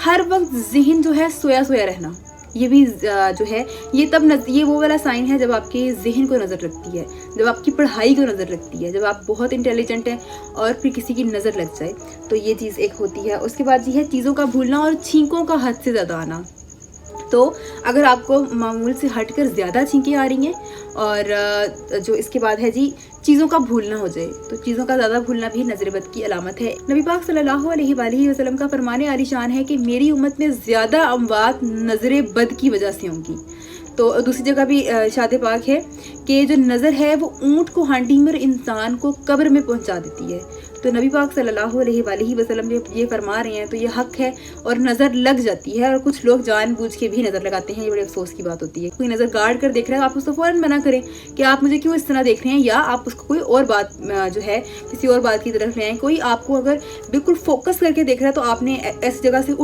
हर वक्त ज़हन जो है सोया सोया रहना, ये भी जो है ये वो वाला साइन है जब आपके ज़हन को नज़र लगती है, जब आपकी पढ़ाई को नज़र लगती है, जब आप बहुत इंटेलिजेंट हैं और फिर किसी की नज़र लग जाए, तो ये चीज़ एक होती है। उसके बाद ये है चीज़ों का भूलना और छींकों का हद से ज़्यादा आना। तो अगर आपको मामूल से हटकर ज़्यादा छींकें आ रही हैं और जो इसके बाद है जी चीज़ों का भूलना हो जाए, तो चीज़ों का ज़्यादा भूलना भी नज़र बद की अलामत है। नबी पाक सल्लल्लाहु अलैहि वसल्लम का फरमाने आलीशान है कि मेरी उम्मत में ज़्यादा अमवात नज़र बद की वजह से होंगी। तो दूसरी जगह भी इरशाद पाक है कि जो नज़र है वो ऊँट को हांडी में और इंसान को कब्र में पहुंचा देती है। तो नबी पाक सल्लल्लाहु अलैहि वसल्लम ये फरमा रहे हैं, तो ये हक है और नज़र लग जाती है। और कुछ लोग जानबूझ के भी नज़र लगाते हैं, ये बड़े अफसोस की बात होती है। कोई नज़र गाड़ कर देख रहा है, आप उसको फ़ौरन मना करें कि आप मुझे क्यों इस तरह देख रहे हैं, या आप उसको कोई और बात जो है किसी और बात की तरफ ले आएँ। कोई आपको अगर बिल्कुल फोकस करके देख रहा है तो आपने ऐसी जगह से